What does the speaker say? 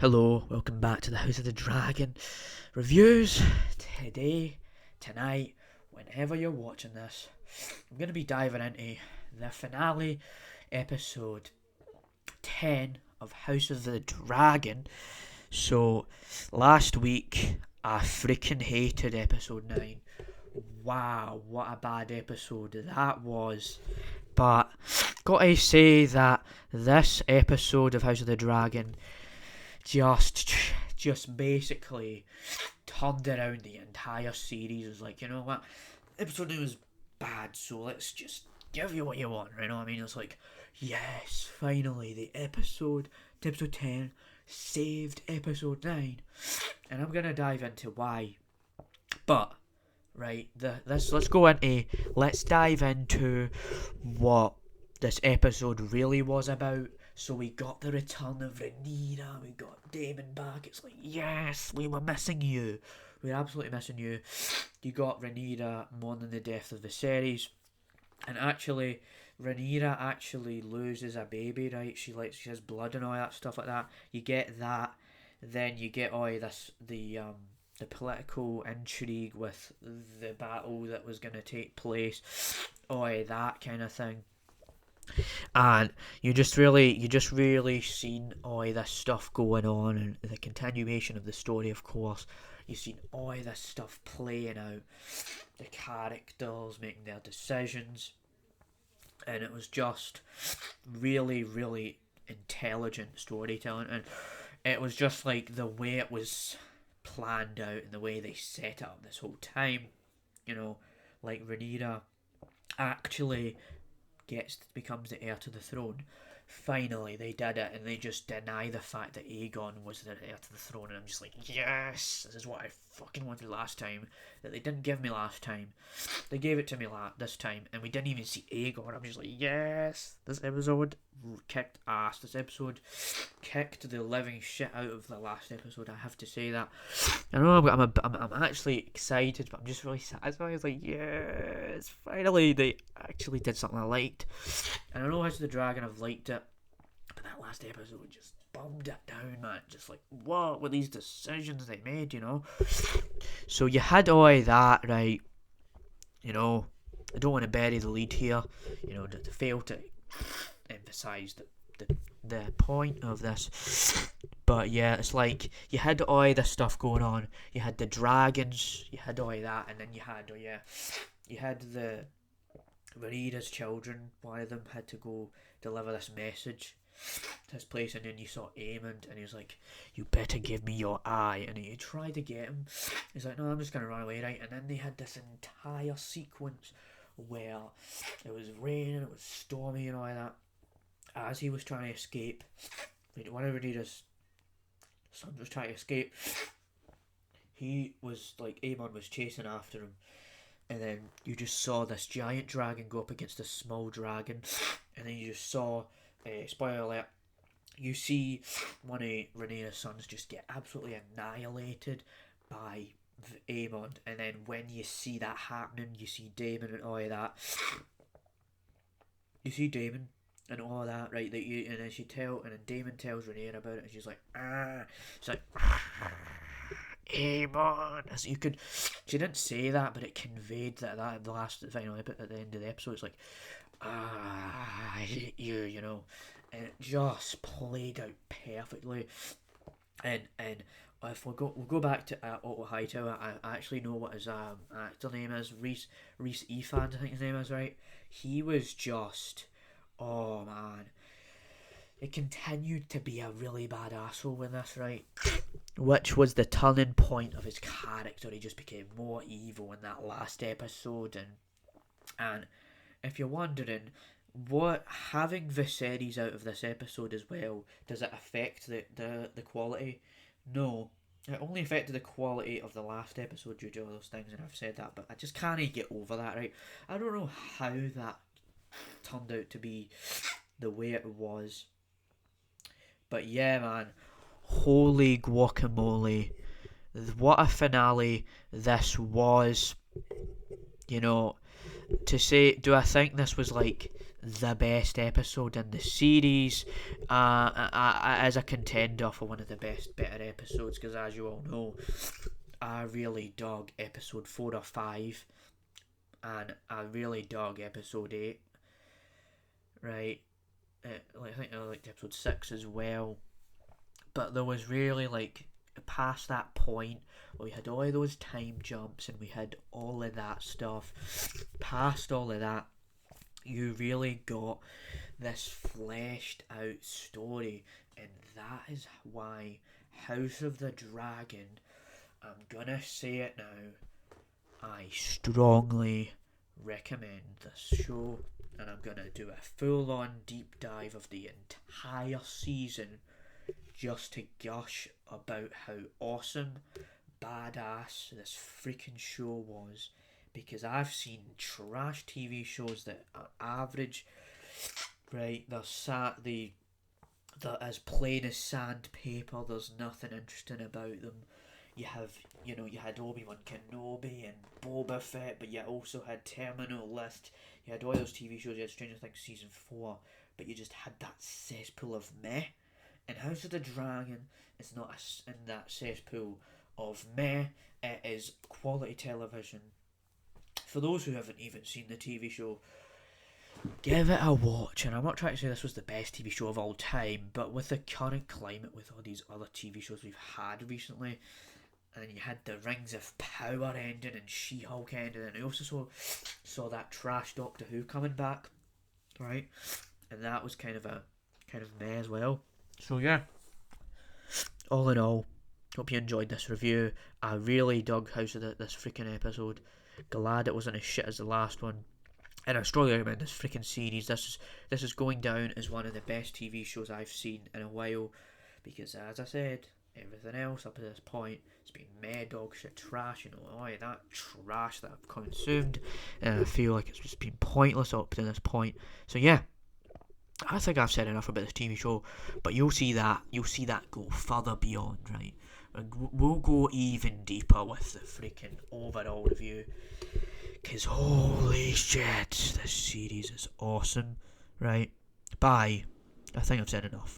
Hello, welcome back to the House of the Dragon reviews. Tonight, whenever you're watching this, I'm going to be diving into the finale, episode 10 of House of the Dragon. So, last week, I freaking hated episode 9. Wow, what a bad episode that was. But, gotta say that this episode of House of the Dragon just basically turned around the entire series. It was like, you know what, episode 2 was bad, so let's just give you what you want, you know what I mean? It's like, yes, finally, the episode 10 saved episode 9, and I'm gonna dive into why. But right, let's dive into what this episode really was about. So we got the return of Rhaenyra, we got Daemon back. It's like, yes, we were missing you. We were absolutely missing you. You got Rhaenyra mourning the death of Viserys. And actually, Rhaenyra actually loses a baby, right? She has blood and all that stuff like that. You get that. Then you get the political intrigue with the battle that was going to take place. That kind of thing. And you just really seen all this stuff going on, and the continuation of the story, of course. You've seen all this stuff playing out, the characters making their decisions, and it was just really, really intelligent storytelling. And it was just like the way it was planned out and the way they set it up this whole time, you know, like Rhaenyra actually becomes the heir to the throne. Finally, they did it, and they just deny the fact that Aegon was the heir to the throne, and I'm just like, yes, this is what I fucking wanted last time, that they didn't give me last time. They gave it to me this time, and we didn't even see Aegon. I'm just like, yes, this episode kicked ass. This episode kicked the living shit out of the last episode, I have to say that. I know I'm actually excited, but I'm just really satisfied. I was like, yes, finally they actually did something I liked. And I know House of the Dragon, I've liked it, but that last episode just bummed it down, man. Just like, what were these decisions they made, you know? So you had all that, right? You know, I don't want to bury the lead here, you know, to fail to emphasise the point of this. But yeah, it's like, you had all this stuff going on. You had the dragons, you had all that, and then you had the Rhaenyra's children. One of them had to go deliver this message to his place, and then you saw Daemon, and he was like, you better give me your eye, and he tried to get him. He's like, no, I'm just gonna run away, right? And then they had this entire sequence where it was raining, it was stormy and all that. As he was trying to escape, one of Rhaenyra's sons was trying to escape. He was like, Aemon was chasing after him, and then you just saw this giant dragon go up against a small dragon, and then you just saw, spoiler alert, you see one of Rhaenyra's sons just get absolutely annihilated by Aemon. And then when you see that happening, you see Daemon and all of that. You see Daemon and all of that, right? And then Daemon tells Rhaenyra about it, and she's like, she's like, Aemon. As you could, she didn't say that, but it conveyed that the last final at the end of the episode. It's like, I hate you, you know, and it just played out perfectly. And if we'll go back to Otto Hightower, I actually know what his actor name is. Rhys Ifans, I think his name is, right? He was just, oh man, it continued to be a really bad asshole in this, right? Which was the turning point of his character. He just became more evil in that last episode, and if you're wondering, what having Viserys out of this episode as well, does it affect the quality? No, it only affected the quality of the last episode due to all those things, and I've said that, but I just can't get over that, right? I don't know how that turned out to be the way it was, but yeah, man, holy guacamole, what a finale this was. You know, to say, do I think this was like the best episode in the series. As a contender for one of the better episodes, because as you all know, I really dug episode 4 or 5, and I really dug episode 8. Right, I think I liked episode 6 as well. But there was really, like, past that point where we had all of those time jumps and we had all of that stuff. Past all of that, you really got this fleshed out story, and that is why House of the Dragon, I'm gonna say it now, I strongly recommend this show, and I'm gonna do a full on deep dive of the entire season just to gush about how awesome, badass this freaking show was. Because I've seen trash TV shows that are average, right? They're as plain as sandpaper. There's nothing interesting about them. You had Obi-Wan Kenobi and Boba Fett, but you also had Terminal List. You had all those TV shows. You had Stranger Things season 4, but you just had that cesspool of meh. And House of the Dragon is not in that cesspool of meh. It is quality television. For those who haven't even seen the TV show, give it a watch. And I'm not trying to say this was the best TV show of all time, but with the current climate, with all these other TV shows we've had recently, and you had the Rings of Power ending and She-Hulk ending, and I also saw that trash Doctor Who coming back, right? And that was kind of meh as well. So yeah, all in all, hope you enjoyed this review. I really dug House of this freaking episode. Glad it wasn't as shit as the last one, and I strongly recommend this freaking series. This is going down as one of the best TV shows I've seen in a while, because as I said, everything else up to this point has been meh, dog shit, trash. All that trash that I've consumed, and I feel like it's just been pointless up to this point. So yeah, I think I've said enough about this TV show, but you'll see that go further beyond, right? And we'll go even deeper with the freaking overall review, because holy shit, this series is awesome, right? Bye. I think I've said enough.